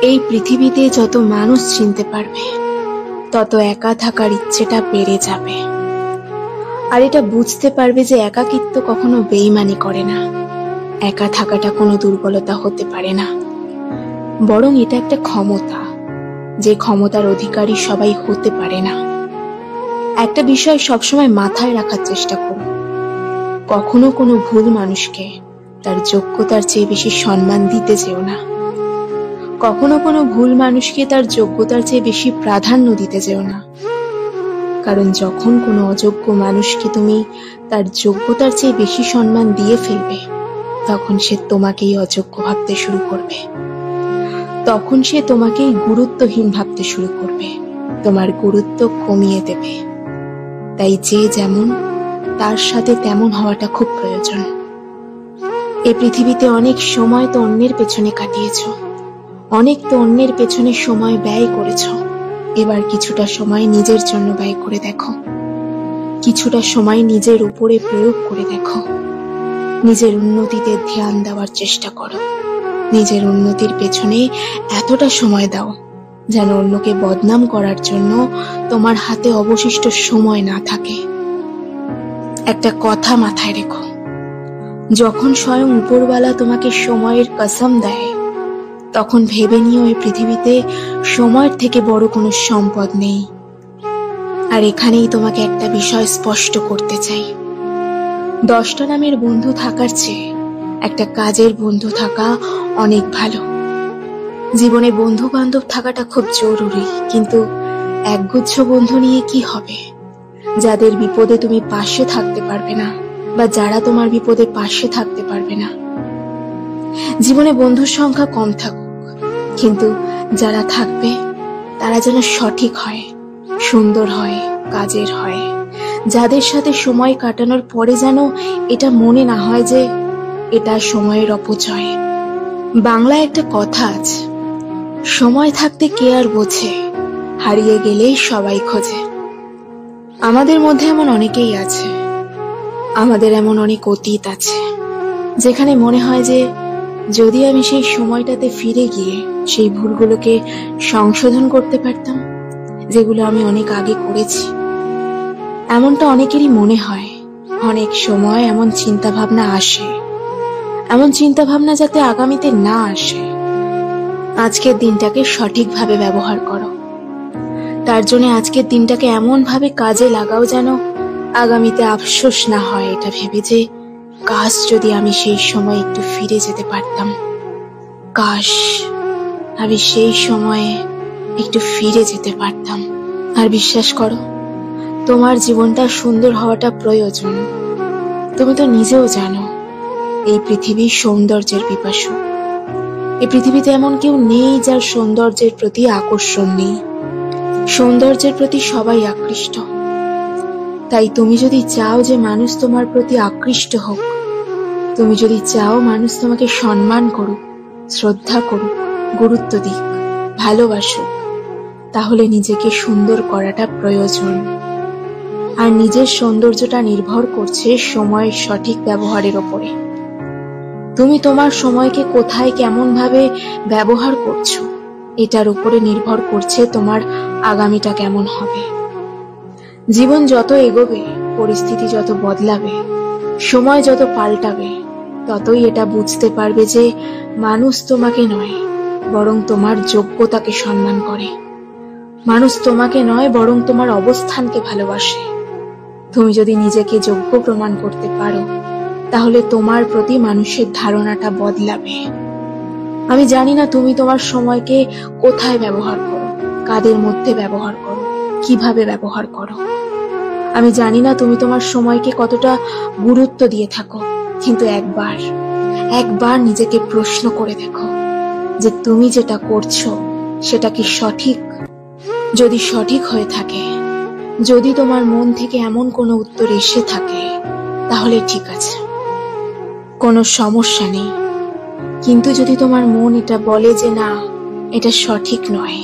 এই পৃথিবীতে যত মানুষ চিনতে পারবে তত একা থাকার ইচ্ছেটা বেড়ে যাবে। আর এটা বুঝতে পারবে যে একাকিত্ব কখনো বেইমানি করে না, একা থাকাটা কোনো দুর্বলতা হতে পারে না, বরং এটা একটা ক্ষমতা, যে ক্ষমতার অধিকারী সবাই হতে পারে না। একটা বিষয় সবসময় মাথায় রাখার চেষ্টা করো, কখনো কোনো ভুল মানুষকে তার যোগ্যতার চেয়ে বেশি সম্মান দিতে যেও না। কখনো কোনো ভুল মানুষকে তার যোগ্যতার চেয়ে বেশি প্রাধান্য দিতে যেও না। কারণ যখন কোনো অযোগ্য মানুষকে তুমি তার যোগ্যতার চেয়ে বেশি সম্মান দিয়ে ফেলবে, তখন সে তোমাকেই অযোগ্য ভাবতে শুরু করবে, তখন সে তোমাকেই গুরুত্বহীন ভাবতে শুরু করবে, তোমার গুরুত্ব কমিয়ে দেবে। তাই যে যেমন তার সাথে তেমন হওয়াটা খুব প্রয়োজন। এই পৃথিবীতে অনেক সময় তো অন্যের পেছনে কাটিয়েছ, অনেক তো অন্যের পেছনে সময় ব্যয় করেছ। এবার কিছুটা সময় নিজের জন্য ব্যয় করে দেখো, কিছুটা সময় নিজের উপরে প্রয়োগ করে দেখো। নিজের উন্নতিতে ধ্যান দেওয়ার চেষ্টা করো, নিজের উন্নতির পেছনে এতটা সময় দাও যেন অন্যকে বদনাম করার জন্য তোমার হাতে অবশিষ্ট সময় না থাকে। একটা কথা মাথায় রেখো, যখন স্বয়ং উপরওয়ালা তোমাকে সময়ের কসম দেয়, তখন ভেবে নিও এই পৃথিবীতে সময়ের থেকে বড় কোনো সম্পদ নেই। আর এখানেই তোমাকে একটা বিষয় স্পষ্ট করতে চাই, 10টা নামের বন্ধু থাকার চেয়ে একটা কাজের বন্ধু থাকা অনেক ভালো। জীবনে বন্ধু বান্ধব থাকাটা খুব জরুরি, কিন্তু একগুচ্ছ বন্ধু নিয়ে কি হবে যাদের বিপদে তুমি পাশে থাকতে পারবে না, বা যারা তোমার বিপদে পাশে থাকতে পারবে না। জীবনে বন্ধুর সংখ্যা কম থাকুক, কিন্তু যারা থাকবে তারা যেন সঠিক হয়, সুন্দর হয়, কাজের হয়, যাদের সাথে সময় কাটানোর পরে যেন এটা মনে না হয় যে এটা সময়ের অপচয়। বাংলায় একটা কথা আছে, সময় থাকতে কে আর বোঝে, হারিয়ে গেলেই সবাই খোঁজে। আমাদের মধ্যে এমন অনেকেই আছে, আমাদের এমন অনেক অতীত আছে যেখানে মনে হয় যে যদি আমি সেই সময়টাতে ফিরে গিয়ে সেই ভুলগুলোকে সংশোধন করতে পারতাম, যেগুলো আমি অনেক আগে করেছি। এমনটা অনেকেরই মনে হয়। অনেক সময় এমন চিন্তা ভাবনা আসে, এমন চিন্তা ভাবনা যাতে আগামীতে না আসে। আজকের দিনটাকে সঠিকভাবে ব্যবহার করো, তার জন্য আজকের দিনটাকে এমন ভাবে কাজে লাগাও যেন আগামীতে আফসোস না হয় এটা ভেবে যে কাশ যদি আমি সেই সময় একটু ফিরে যেতে পারতাম, কাশ আমি সেই সময়ে একটু ফিরে যেতে পারতাম। আর বিশ্বাস করো, তোমার জীবনটা সুন্দর হওয়াটা প্রয়োজন। তুমি তো নিজেও জানো এই পৃথিবী সৌন্দর্যের পিপাসু। এই পৃথিবীতে এমন কেউ নেই যার সৌন্দর্যের প্রতি আকর্ষণ নেই। সৌন্দর্যের প্রতি সবাই আকৃষ্ট। তাই তুমি যদি চাও যে মানুষ তোমার প্রতি আকৃষ্ট হোক, তুমি যদি চাও মানুষ তোমাকে সম্মান করুক, শ্রদ্ধা করুক, গুরুত্ব দিক, ভালোবাসুক, তাহলে নিজেকে সুন্দর করাটা প্রয়োজন। আর নিজের সৌন্দর্যটা নির্ভর করছে সময়ের সঠিক ব্যবহারের ওপরে। তুমি তোমার সময়কে কোথায় কেমন ভাবে ব্যবহার করছো, এটার উপরে নির্ভর করছে তোমার আগামীটা কেমন হবে। জীবন যত এগোবে, পরিস্থিতি যত বদলাবে, সময় যত পাল্টাবে, ততই এটা বুঝতে পারবে যে মানুষ তোমাকে নয় বরং তোমার যোগ্যতাকে সম্মান করে। মানুষ তোমাকে নয় বরং তোমার অবস্থানকে ভালোবাসে। তুমি যদি নিজেকে যোগ্য প্রমাণ করতে পারো, তাহলে তোমার প্রতি মানুষের ধারণাটা বদলাবে। আমি জানি না তুমি তোমার সময়কে কোথায় ব্যবহার করো, কাদের মধ্যে ব্যবহার করো, কিভাবে ব্যবহার করো। আমি জানি না তুমি তোমার সময়কে কতটা গুরুত্ব দিয়ে থাকো, কিন্তু একবার নিজেকে প্রশ্ন করে দেখো যে তুমি যেটা করছো সেটা কি সঠিক। যদি সঠিক হয়ে থাকে, যদি তোমার মন থেকে এমন কোনো উত্তর এসে থাকে, তাহলে ঠিক আছে, কোনো সমস্যা নেই। কিন্তু যদি তোমার মন এটা বলে যে না, এটা সঠিক নয়,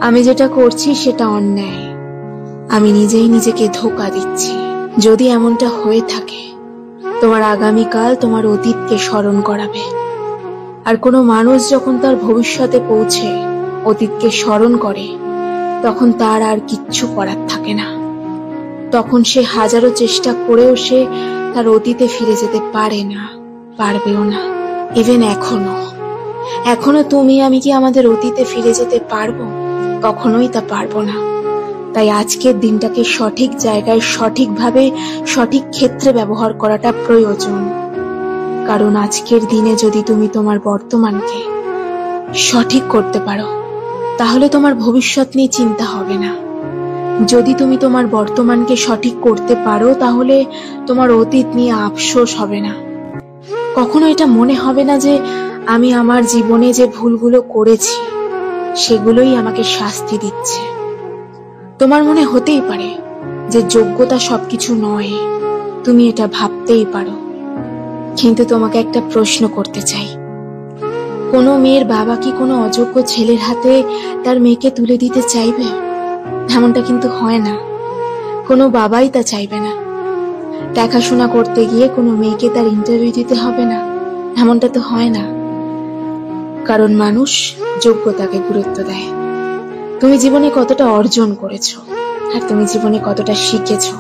আমি যেটা করছি সেটা অন্যায়, আমি নিজেই নিজেকে ধোঁকা দিচ্ছি, যদি এমনটা হয়ে থাকে, তোমার আগামীকাল তোমার অতীতকে স্মরণ করাবে। আর কোনো মানুষ যখন তার ভবিষ্যতে পৌঁছে অতীতকে স্মরণ করে, তখন তার আর কিচ্ছু করার থাকে না। তখন সে হাজারো চেষ্টা করেও সে তার অতীতে ফিরে যেতে পারে না, পারবেও না। ইভেন এখনো তুমি আমি কি আমাদের অতীতে ফিরে যেতে পারবো? কখনোই তা পারবো না। তাই আজকের দিনটাকে সঠিক জায়গায়, সঠিকভাবে, সঠিক ক্ষেত্রে ব্যবহার করাটা প্রয়োজন। কারণ আজকের দিনে যদি তুমি তোমার বর্তমানকে সঠিক করতে পারো, তাহলে তোমার ভবিষ্যৎ নিয়ে চিন্তা হবে না। যদি তুমি তোমার বর্তমানকে সঠিক করতে পারো, তাহলে তোমার অতীত নিয়ে আফসোস হবে না। কখনো এটা মনে হবে না যে আমি আমার জীবনে যে ভুলগুলো করেছি সেগুলোই আমাকে শাস্তি দিচ্ছে। তোমার মনে হতেই পারে যে যোগ্যতা সবকিছু নয়, তুমি এটা ভাবতেই পারো। কিন্তু তোমাকে একটা প্রশ্ন করতে চাই, কোনো মেয়ের বাবা কি কোনো অযোগ্য ছেলের হাতে তার মেয়েকে তুলে দিতে চাইবে? এমনটা কিন্তু হয় না। কোনো বাবাই তা চাইবে না। দেখাশোনা করতে গিয়ে কোনো মেয়েকে তার ইন্টারভিউ দিতে হবে না, এমনটা তো হয় না। কারণ মানুষ যোগ্যতাকে গুরুত্ব দেয়। তুমি জীবনে কতটা অর্জন করেছো আর তুমি জীবনে কতটা শিখেছো।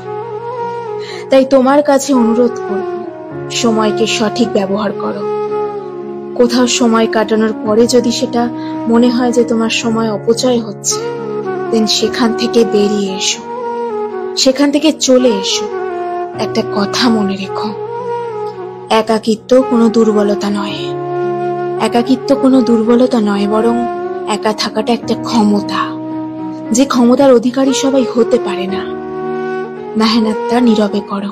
তাই তোমার কাছে অনুরোধ করব, সময়কে সঠিক ব্যবহার করো। কোথাও সময় কাটানোর পরে যদি সেটা মনে হয় যে তোমার সময় অপচয় হচ্ছে, দেন সেখান থেকে বেরিয়ে এসো, সেখান থেকে চলে এসো। একটা কথা মনে রেখো, একাকিত্ব কোনো দুর্বলতা নয়। একাকিত্ব কোনো দুর্বলতা নয়, বরং একা থাকাটা একটা ক্ষমতা, যে ক্ষমতার অধিকারী সবাই হতে পারে না। মেহনতটা নীরবে করো।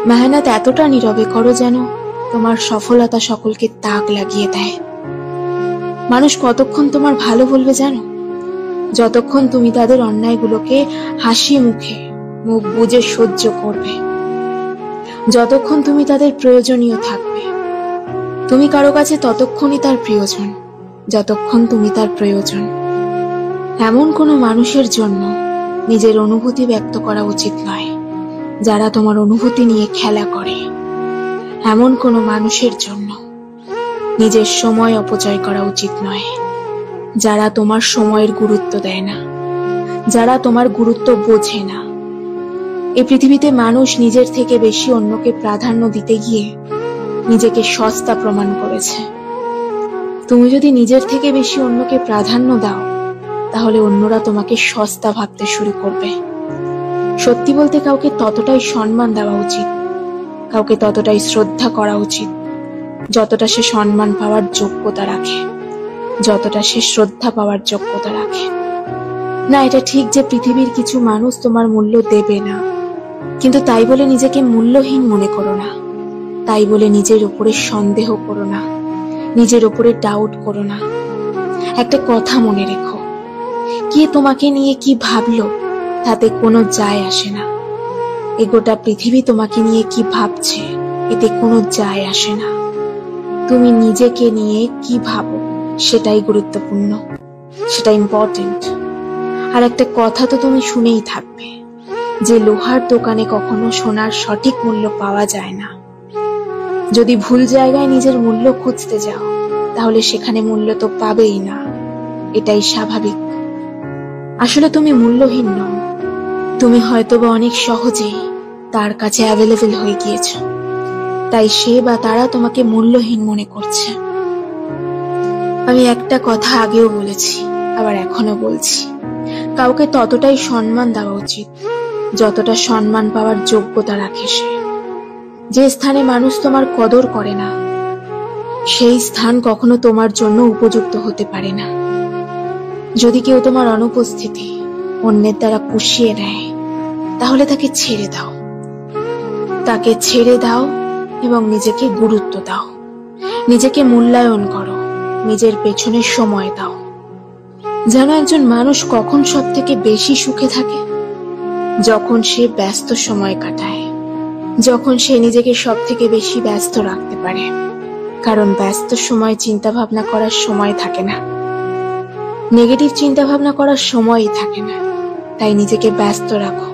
মেহনত এতটা নীরবে করো যেন তোমার সফলতা সকলকে তাক লাগিয়ে দেয়। মানুষ কতক্ষণ তোমার ভালো বলবে জানো? যতক্ষণ তুমি তাদের অন্যায়গুলোকে হাসি মুখে, মুখ বুজে সহ্য করবে। যতক্ষণ তুমি তাদের প্রয়োজনীয় থাকবে। তুমি কারো কাছে ততক্ষণই তার প্রিয়জন যতক্ষণ তুমি তার প্রয়োজন। এমন কোনো মানুষের জন্য নিজের অনুভূতি ব্যক্ত করা উচিত নয় যারা তোমার অনুভূতি নিয়ে খেলা করে। এমন কোনো মানুষের জন্য নিজের সময় অপচয় করা উচিত নয় যারা তোমার সময়ের গুরুত্ব দেয় না, যারা তোমার গুরুত্ব বোঝে না। এই পৃথিবীতে মানুষ নিজের থেকে বেশি অন্যকে প্রাধান্য দিতে গিয়ে নিজেকে সস্তা প্রমাণ করেছে। তুমি যদি নিজের থেকে বেশি অন্যকে প্রাধান্য দাও, তাহলে অন্যরা তোমাকে সস্তা ভাবতে শুরু করবে। সত্যি বলতে কাউকে ততটাই সম্মান দেওয়া উচিত, কাউকে ততটাই শ্রদ্ধা করা উচিত যতটা সে সম্মান পাওয়ার যোগ্যতা রাখে, যতটা সে শ্রদ্ধা পাওয়ার যোগ্যতা রাখে। না, এটা ঠিক যে পৃথিবীর কিছু মানুষ তোমার মূল্য দেবে না, কিন্তু তাই বলে নিজেকে মূল্যহীন মনে করো না। তাই বলে নিজের উপরে সন্দেহ করো না, নিজের উপরে ডাউট করো না। একটা কথা মনে রেখো, কে তোমাকে নিয়ে কি ভাবলো তাতে কোনো যায় আসে না। এ গোটা পৃথিবী তোমাকে নিয়ে কি ভাবছে এতে কোনো যায় আসে না। তুমি নিজেকে নিয়ে কি ভাবো সেটাই গুরুত্বপূর্ণ, সেটা ইম্পর্টেন্ট। আর একটা কথা তো তুমি শুনেই থাকবে যে লোহার দোকানে কখনো সোনার সঠিক মূল্য পাওয়া যায় না। যদি ভুল জায়গায় নিজের মূল্য খুঁজতে যাও, তাহলে সেখানে মূল্য তো পাবেই না। এটাই স্বাভাবিক। আসলে তুমি মূল্যহীন নও, তুমি হয়তোবা অনেক সহজেই তার কাছে অ্যাভেলেবল হয়ে গিয়েছ, তাই সে বা তারা তোমাকে মূল্যহীন মনে করছে। আমি একটা কথা আগেও বলেছি, আবার এখনো বলছি, কাউকে ততটাই সম্মান দেওয়া উচিত যতটা সম্মান পাওয়ার যোগ্যতা রাখে সে। যে স্থানে মানুষ তোমার কদর করে না, সেই স্থান কখনো তোমার জন্য উপযুক্ত হতে পারে না। যদি কেউ তোমার অনুপস্থিতি অন্যের দ্বারা পুষিয়ে নেয়, তাহলে তাকে ছেড়ে দাও। তাকে ছেড়ে দাও এবং নিজেকে গুরুত্ব দাও, নিজেকে মূল্যায়ন করো, নিজের পেছনে সময় দাও। যেন একজন মানুষ কখন সব থেকে বেশি সুখে থাকে? যখন সে ব্যস্ত সময় কাটায়, যখন সে নিজেকে সব থেকে বেশি ব্যস্ত রাখতে পারে। কারণ ব্যস্ত সময় চিন্তা ভাবনা করার সময় থাকে না, নেগেটিভ চিন্তা ভাবনা করার সময়ই থাকে না। তাই নিজেকে ব্যস্ত রাখো,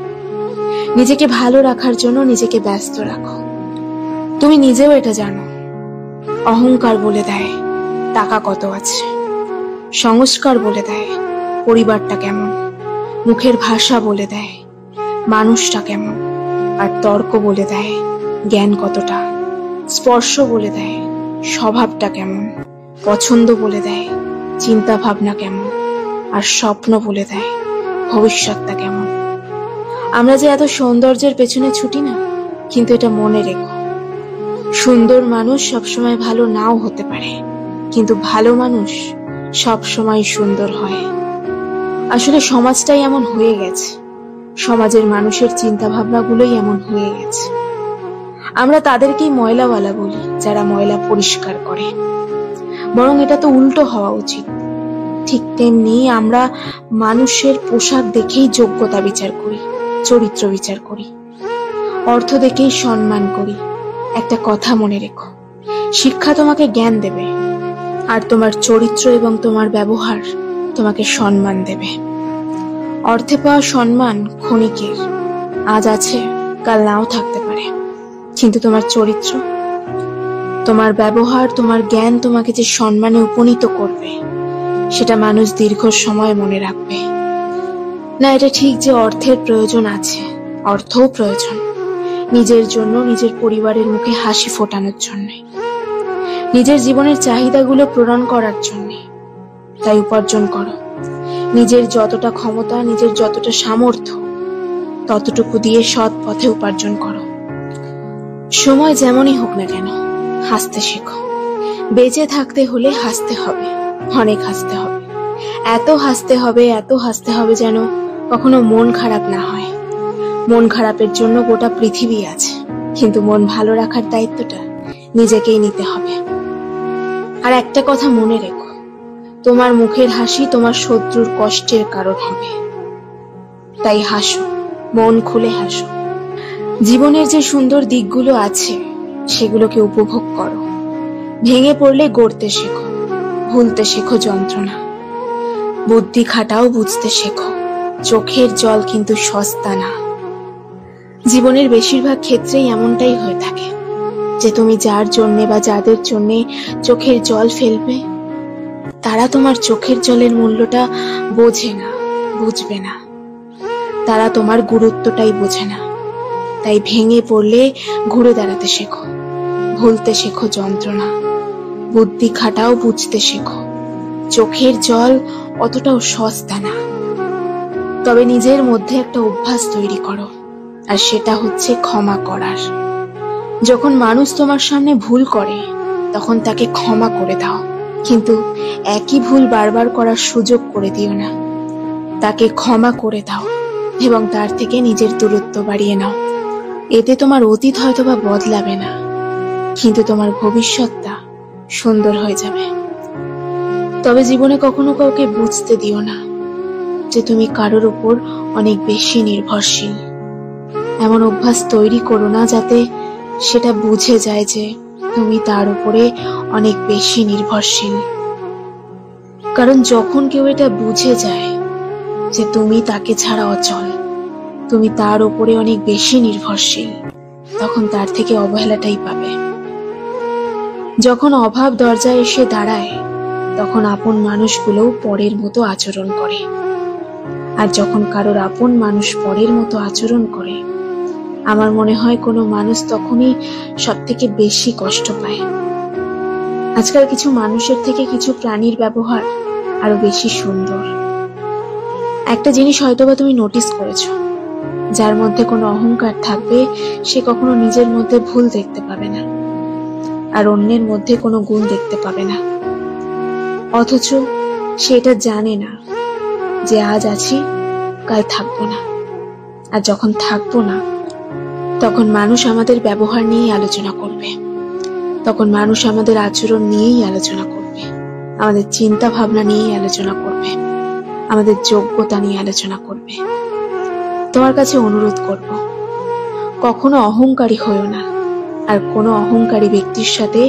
নিজেকে ভালো রাখার জন্য নিজেকে ব্যস্ত রাখো। তুমি নিজেও এটা জানো, অহংকার বলে দেয় টাকা কত আছে। সংস্কার বলে দেয় পরিবারটা কেমন, মুখের ভাষা বলে দেয় মানুষটা কেমন, আর তর্ক বলে দেয় জ্ঞান কতটা, স্পর্শ বলে দেয় স্বভাবটা কেমন, পছন্দ বলে দেয় চিন্তা ভাবনা কেমন, আর স্বপ্ন বলে দেয় ভবিষ্যৎটা কেমন। আমরা যে এত সৌন্দর্যের পেছনে ছুটি না, কিন্তু এটা মনে রেখো, সুন্দর মানুষ সবসময় ভালো নাও হতে পারে, কিন্তু ভালো মানুষ সবসময় সুন্দর হয়। আসলে সমাজটাই এমন হয়ে গেছে, সমাজের মানুষের চিন্তা ভাবনাগুলোই এমন হয়ে গেছে। আমরা তাদেরকেই ময়লাওয়ালা বলি যারা ময়লা পরিষ্কার করে, বরং এটা তো উল্টো হওয়া উচিত। ঠিক তেমনি আমরা মানুষের পোশাক দেখেই যোগ্যতা বিচার করি, চরিত্র বিচার করি, অর্থ দেখেই সম্মান করি। একটা কথা মনে রেখো, শিক্ষা তোমাকে জ্ঞান দেবে, আর তোমার চরিত্র এবং তোমার ব্যবহার তোমাকে সম্মান দেবে। অর্থে পাওয়া সম্মান ক্ষণিকের, আজ আছে কাল নাও থাকতে পারে, কিন্তু তোমার চরিত্র, তোমার ব্যবহার, তোমার জ্ঞান তোমাকে যে সম্মানে উপনীত করবে, সেটা মানুষ দীর্ঘ সময় মনে রাখবে। না, এটা ঠিক যে অর্থের প্রয়োজন আছে, অর্থও প্রয়োজন নিজের জন্য, নিজের পরিবারের মুখে হাসি ফোটানোর জন্য, নিজের জীবনের চাহিদাগুলো পূরণ করার জন্য। তাই উপার্জন করো, নিজের যতটা ক্ষমতা, নিজের যতটা সামর্থ্য, ততটুকু দিয়ে সৎ পথে উপার্জন করো। সময় যেমনই হোক না কেন, হাসতে শেখো। বেঁচে থাকতে হলে হাসতে হবে, অনেক হাসতে হবে, এত হাসতে হবে, এত হাসতে হবে যেন কখনো মন খারাপ না হয়। মন খারাপের জন্য গোটা পৃথিবী আছে, কিন্তু মন ভালো রাখার দায়িত্বটা নিজেকেই নিতে হবে। আর একটা কথা মনে রেখো, তোমার মুখের হাসি তোমার শত্রুর কষ্টের কারণ হবে। তাই হাসো, মন খুলে হাসো। জীবনের যে সুন্দর দিকগুলো আছে সেগুলোকে উপভোগ করো। ভেঙে পড়লে গড়তে শেখো, ভুলতে শেখো যন্ত্রণা। বুদ্ধি খাটাও, বুঝতে শেখো, চোখের জল কিন্তু সস্তা না। জীবনের বেশিরভাগ ক্ষেত্রেই এমনটাই হয়ে থাকে যে তুমি যার জন্যে বা যাদের জন্যে চোখের জল ফেলবে, তারা তোমার চোখের জলের মূল্যটা বোঝে না, বুঝবে না। তারা তোমার গুরুত্বটাই বোঝে না। তাই ভেঙে পড়লে ঘুরে দাঁড়াতে শেখো, ভুলতে শেখো যন্ত্রণা। বুদ্ধি খাটাও, বুঝতে শেখো, চোখের জল অতটাও সস্তা না। তবে নিজের মধ্যে একটা অভ্যাস তৈরি করো, আর সেটা হচ্ছে ক্ষমা করার। যখন মানুষ তোমার সামনে ভুল করে, তখন তাকে ক্ষমা করে দাও, কিন্তু একই ভুল বারবার করার সুযোগ করে দিও না। তাকে ক্ষমা করে দাও এবং তার থেকে নিজের দূরত্ব বাড়িয়ে নাও। এতে তোমার অতীত হয়তো বা বদলাবে না, কিন্তু তোমার ভবিষ্যৎটা সুন্দর হয়ে যাবে। তবে জীবনে কখনো কাউকে বুঝতে দিও না যে তুমি কারোর উপর অনেক বেশি নির্ভরশীল। এমন অভ্যাস তৈরি করো না যাতে সেটা বুঝে যায় যে তুমি তার উপরে অনেক বেশি নির্ভরশীল। কারণ যখন কেউ এটা বুঝে যায় যে তুমি তাকে ছাড়া অচল, তুমি তার উপরে অনেক বেশি নির্ভরশীল, তখন তার থেকে অবহেলাটাই পাবে। যখন অভাব দরজায় এসে দাঁড়ায়, তখন আপন মানুষগুলোও পরের মতো আচরণ করে। আর যখন কারোর আপন মানুষ পরের মতো আচরণ করে, আমার মনে হয় কোনো মানুষ তখনই সব থেকে বেশি কষ্ট পায়। আজকাল কিছু মানুষের থেকে কিছু প্রাণীর ব্যবহার আরো বেশি সুন্দর। একটা জিনিস হয়তোবা তুমি নোটিস করেছো, যার মধ্যে কোনো অহংকার থাকবে সে কখনো নিজের মধ্যে ভুল দেখতে পাবে না, আর অন্যের মধ্যে কোনো গুণ দেখতে পাবে না। অথচ সে এটা জানে না যে আজ আছি, কাল থাকবো না। আর যখন থাকবো না, তখন মানুষ আমাদের ব্যবহার নিয়েই আলোচনা করবে, তখন মানুষ আমাদের আচরণ নিয়েই আলোচনা করবে, আমাদের চিন্তা ভাবনা নিয়েই আলোচনা করবে, আমাদের যোগ্যতা নিয়ে আলোচনা করবে। তোমার কাছে অনুরোধ করব, কখনো অহংকারী হইও না, আর কোনো অহংকারী ব্যক্তির সাথে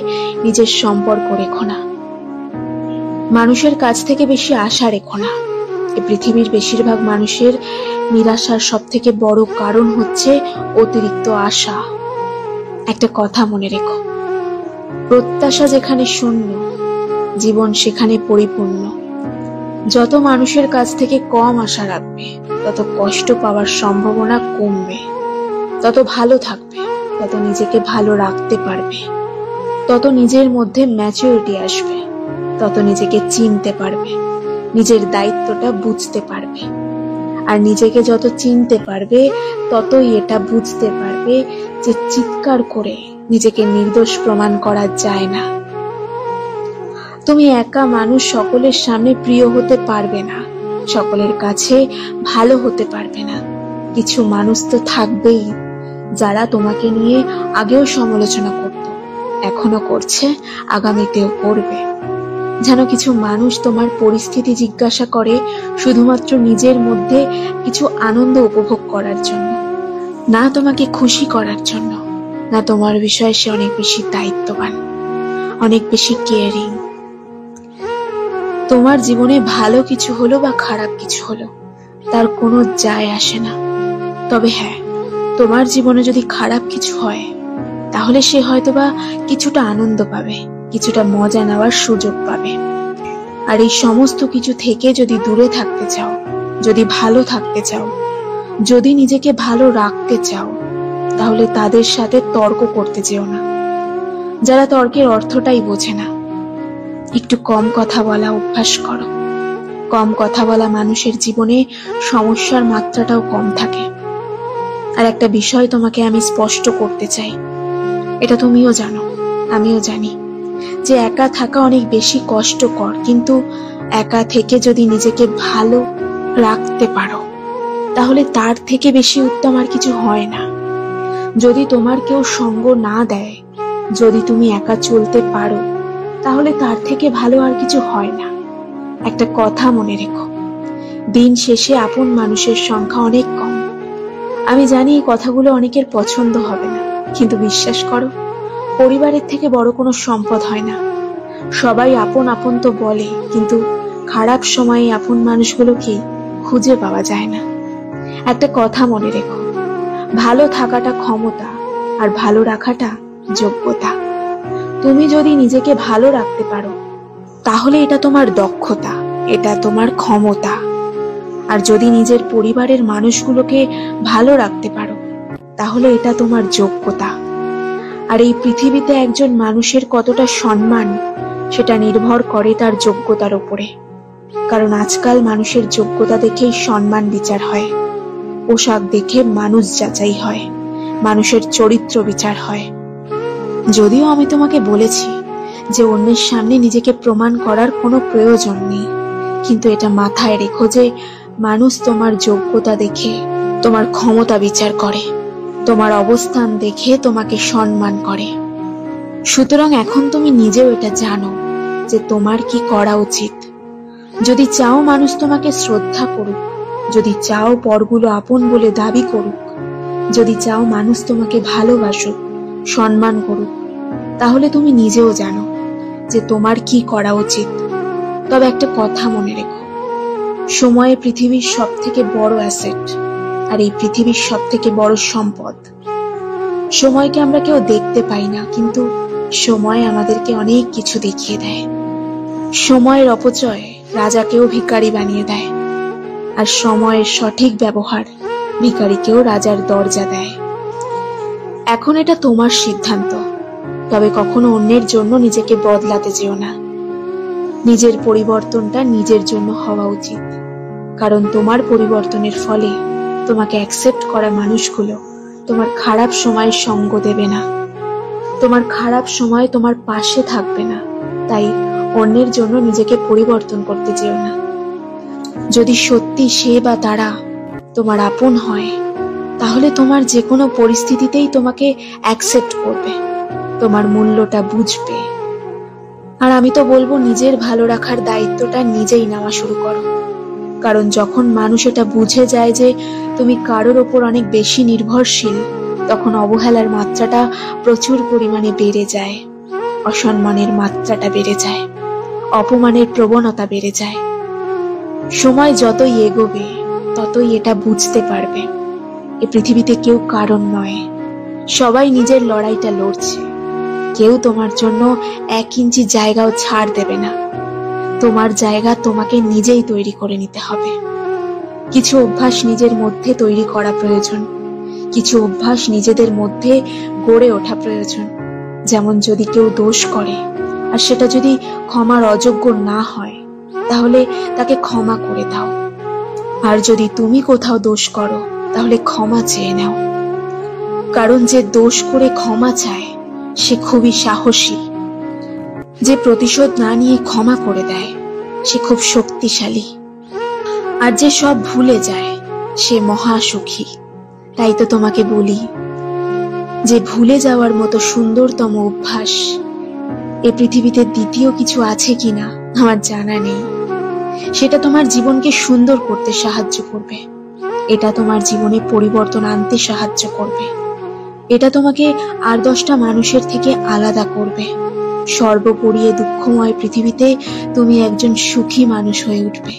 নিজের সম্পর্ক রেখো না। মানুষের কাছ থেকে বেশি আশা রেখো না। এই পৃথিবীর বেশিরভাগ মানুষের নিরাশার সব থেকে বড় কারণ হচ্ছে অতিরিক্ত আশা। একটা কথা মনে রেখো, প্রত্যাশা যেখানে শূন্য, জীবন সেখানে পরিপূর্ণ। যত মানুষের কাছ থেকে কম আশা রাখবে, তত কষ্ট পাওয়ার সম্ভাবনা কমবে, তত ভালো থাকবে, তত নিজেকে ভালো রাখতে পারবে, তত নিজের মধ্যে ম্যাচুরিটি আসবে, তত নিজেকে চিনতে পারবে, নিজের দায়িত্বটা বুঝতে পারবে। আর নিজেকে যত চিনতে পারবে, ততই এটা বুঝতে পারবে যে চিৎকার করে নিজেকে নির্দোষ প্রমাণ করা যায় না। তুমি একা মানুষ সকলের সামনে প্রিয় হতে পারবে না, সকলের কাছে ভালো হতে পারবে না। কিছু মানুষ তো থাকবেই যারা তোমাকে নিয়ে আগেও সমালোচনা করত, এখনো করছে, আগামীতেও করবে। যেন কিছু মানুষ তোমার পরিস্থিতি জিজ্ঞাসা করে শুধুমাত্র নিজের মধ্যে কিছু আনন্দ উপভোগ করার জন্য, না তোমাকে খুশি করার জন্য, না তোমার বিষয়ে সে অনেক বেশি দায়িত্ববান, অনেক বেশি কেয়ারিং। তোমার জীবনে ভালো কিছু হলো বা খারাপ কিছু হলো, তার কোনো যায় আসে না। তবে হ্যাঁ, তোমার জীবনে যদি খারাপ কিছু হয়, তাহলে সে হয়তোবা কিছুটা আনন্দ পাবে, কিছুটা মজা নেওয়ার সুযোগ পাবে। আর এই সমস্ত কিছু থেকে যদি দূরে থাকতে চাও, যদি ভালো থাকতে চাও, যদি নিজেকে ভালো রাখতে চাও, তাহলে তাদের সাথে তর্ক করতে যেও না, যারা তর্কের অর্থটাই বোঝে না। একটু কম কথা বলা অভ্যাস করো। কম কথা বলা মানুষের জীবনে সমস্যার মাত্রাটাও কম থাকে। আর একটা বিষয় তোমাকে আমি স্পষ্ট করতে চাই, এটা তুমিও জানো, আমিও জানি, যে একা থাকা অনেক বেশি কষ্টকর, কিন্তু একা থেকে যদি নিজেকে ভালো রাখতে পারো, তাহলে তার থেকে বেশি উত্তম আর কিছু হয় না। যদি তোমার কেউ সঙ্গ না দেয়, যদি তুমি একা চলতে পারো, তাহলে তার থেকে ভালো আর কিছু হয় না। একটা কথা মনে রেখো, দিন শেষে আপন মানুষের সংখ্যা অনেক কম। আমি জানি এই কথাগুলো অনেকের পছন্দ হবে না, কিন্তু বিশ্বাস করো, পরিবারের থেকে বড় কোনো সম্পদ হয় না। সবাই আপন আপন তো বলে, কিন্তু খারাপ সময়ে আপন মানুষগুলোকে খুঁজে পাওয়া যায় না। একটা কথা মনে রেখো, ভালো থাকাটা ক্ষমতা, আর ভালো রাখাটা যোগ্যতা। তুমি যদি নিজেকে ভালো রাখতে পারো, তাহলে এটা তোমার দক্ষতা, এটা তোমার ক্ষমতা। আর যদি নিজের পরিবারের মানুষগুলোকে ভালো রাখতে পারো, তাহলে এটা তোমার যোগ্যতা। আর এই পৃথিবীতে একজন মানুষের কতটা সম্মান, সেটা নির্ভর করে তার যোগ্যতার উপরে। কারণ আজকাল মানুষের যোগ্যতা দেখেই সম্মান বিচার হয়, পোশাক দেখে মানুষ যাচাই হয়, মানুষের চরিত্র বিচার হয়। যদিও আমি তোমাকে বলেছি যে অন্যের সামনে নিজেকে প্রমাণ করার কোনো প্রয়োজন নেই, কিন্তু এটা মাথায় রেখো যে মানুষ তোমার যোগ্যতা দেখে তোমার ক্ষমতা বিচার করে, তোমার অবস্থান দেখে তোমাকে সম্মান করে। সুতরাং এখন তুমি নিজেও এটা জানো যে তোমার কি করা উচিত। যদি চাও মানুষ তোমাকে শ্রদ্ধা করুক, যদি চাও পরগুলো আপন বলে দাবি করুক, যদি চাও মানুষ তোমাকে ভালোবাসুক, সম্মান করুক, তাহলে তুমি নিজেও জানো যে তোমার কি করা উচিত। তবে একটা কথা মনে রেখো, সময় পৃথিবীর সব থেকে বড় অ্যাসেট, আর এই পৃথিবীর সব থেকে বড় সম্পদ। সময়কে আমরা কেউ দেখতে পাই না, কিন্তু সময় আমাদেরকে অনেক কিছু দেখিয়ে দেয়। সময়ের অপচয় রাজাকেও ভিখারি বানিয়ে দেয়, আর সময়ের সঠিক ব্যবহার ভিখারিকেও রাজার দরজা দেয়। এখন এটা তোমার সিদ্ধান্ত, তবে কখনো অন্যের জন্য নিজেকে বদলাতে যেও না। নিজের পরিবর্তনটা নিজের জন্য হওয়া উচিত, কারণ তোমার পরিবর্তনের ফলে তোমাকে অ্যাকসেপ্ট করা মানুষগুলো তোমার খারাপ সময়ে সঙ্গ দেবে না, তোমার খারাপ সময় তোমার পাশে থাকবে না। তাই অন্যের জন্য নিজেকে পরিবর্তন করতে যেও না। যদি সত্যি সে বা তারা তোমার আপন হয়, তাহলে তোমার যে কোনো পরিস্থিতিতেই তোমাকে অ্যাকসেপ্ট করবে, তোমার মূল্যটা বুঝবে। আর আমি তো বলবো, নিজের ভালো রাখার দায়িত্বটা নিজেই নেওয়া শুরু করো। কারণ যখন মানুষ এটা বুঝে যায় যে তুমি কারোর ওপর অনেক বেশি নির্ভরশীল, তখন অবহেলার মাত্রাটা প্রচুর পরিমাণে বেড়ে যায়, অসম্মানের মাত্রাটা বেড়ে যায়, অপমানের প্রবণতা বেড়ে যায়। সময় যতই এগোবে, ততই এটা বুঝতে পারবে এ পৃথিবীতে কেউ কারণ নয়, সবাই নিজের লড়াইটা লড়ছে। কেউ তোমার জন্য 1 ইঞ্চি জায়গাও ছাড় দেবে না। তোমার জায়গা তোমাকে নিজেই তৈরি করে নিতে হবে। কিছু অভ্যাস নিজের মধ্যে তৈরি করা প্রয়োজন, কিছু অভ্যাস নিজেদের মধ্যে গড়ে ওঠা প্রয়োজন। যেমন যদি কেউ দোষ করে আর সেটা যদি ক্ষমার অযোগ্য না হয়, তাহলে তাকে ক্ষমা করে দাও। আর যদি তুমি কোথাও দোষ করো, তাহলে ক্ষমা চেয়ে নাও। কারণ যে দোষ করে ক্ষমা চায় সে খুবই সাহসী। যে প্রতিশোধ না নিয়ে ক্ষমা করে দেয় সে খুব শক্তিশালী। আর যে সব ভুলে যায় সে মহাসুখী। তাই তো তোমাকে বলি যে ভুলে যাওয়ার মতো সুন্দরতম অভ্যাস এ পৃথিবীতে দ্বিতীয় কিছু আছে কিনা আমার জানা নেই। সেটা তোমার জীবনকে সুন্দর করতে সাহায্য করবে, এটা তোমার জীবনে পরিবর্তন আনতে সাহায্য করবে, এটা তোমাকে আর 10টা মানুষের থেকে আলাদা করবে। সর্বোপরি দুঃখময় পৃথিবীতে তুমি একজন সুখী মানুষ হয়ে উঠবে।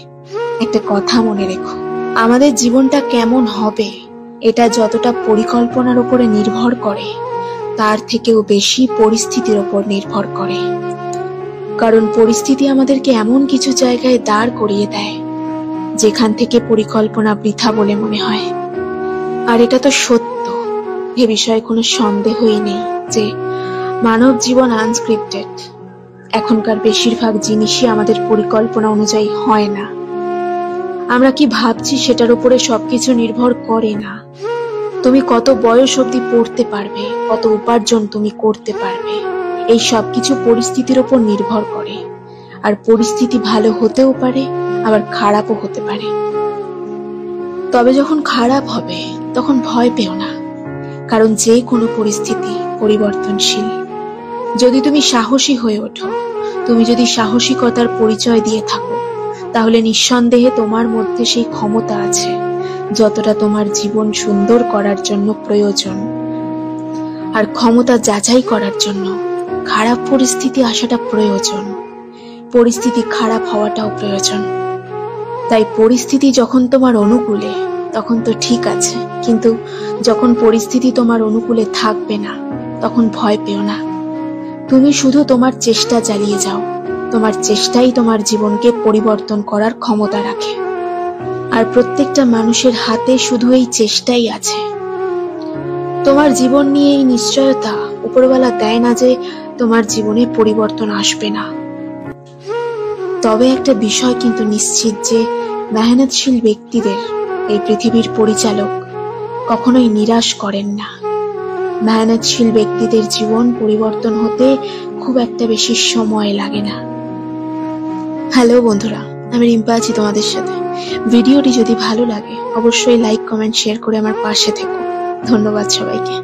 একটা কথা মনে রেখো, আমাদের জীবনটা কেমন হবে এটা যতটা পরিকল্পনার উপরে নির্ভর করে, তার থেকেও বেশি পরিস্থিতির উপর নির্ভর করে। কারণ পরিস্থিতি আমাদেরকে এমন কিছু জায়গায় দাঁড় করিয়ে দেয় যেখান থেকে পরিকল্পনা বৃথা বলে মনে হয়। আর এটা তো সত্য, এ বিষয়ে কোনো সন্দেহই নেই যে মানব জীবন আনস্ক্রিপ্টেড। এখনকার বেশিরভাগ জিনিসই আমাদের পরিকল্পনা অনুযায়ী হয় না। আমরা কি ভাবছি সেটার উপরে সবকিছু নির্ভর করে না। তুমি কত বয়স অবধি পড়তে পারবে, কত উপার্জন তুমি করতে পারবে, এই সবকিছু পরিস্থিতির উপর নির্ভর করে। আর পরিস্থিতি ভালো হতেও পারে, আবার খারাপও হতে পারে। তবে যখন খারাপ হবে তখন ভয় পেও না, কারণ যে কোনো পরিস্থিতি পরিবর্তনশীল। যদি তুমি সাহসী হয়ে ওঠো, তুমি যদি সাহসিকতার পরিচয় দিয়ে থাকো, তাহলে নিঃসন্দেহে তোমার মধ্যে সেই ক্ষমতা আছে যতটা তোমার জীবন সুন্দর করার জন্য প্রয়োজন। আর ক্ষমতা যাচাই করার জন্য খারাপ পরিস্থিতি আসাটা প্রয়োজন, পরিস্থিতি খারাপ হওয়াটাও প্রয়োজন। তাই পরিস্থিতি যখন তোমার অনুকূলে তখন তো ঠিক আছে, কিন্তু যখন পরিস্থিতি তোমার অনুকূলে থাকবে না তখন ভয় পেও না। তুমি শুধু তোমার চেষ্টা চালিয়ে যাও। তোমার চেষ্টাই তোমার জীবনকে পরিবর্তন করার ক্ষমতা রাখে। আর প্রত্যেকটা মানুষের হাতে শুধু এই চেষ্টাই আছে। তোমার জীবন নিয়ে এই নিশ্চয়তা উপরওয়ালা দেয় না যে তোমার জীবনে পরিবর্তন আসবে না। তবে একটা বিষয় কিন্তু নিশ্চিত যে মেহনতশীল ব্যক্তিদের এই পৃথিবীর পরিচালক কখনোই নিরাশ করেন না। মেহনতশীল ব্যক্তিদের জীবন পরিবর্তন হতে খুব একটা বেশি সময় লাগে না। হ্যালো বন্ধুরা, আমি রিম্পা আছি তোমাদের সাথে। ভিডিওটি যদি ভালো লাগে অবশ্যই লাইক, কমেন্ট, শেয়ার করে আমার পাশে থেকো। ধন্যবাদ সবাইকে।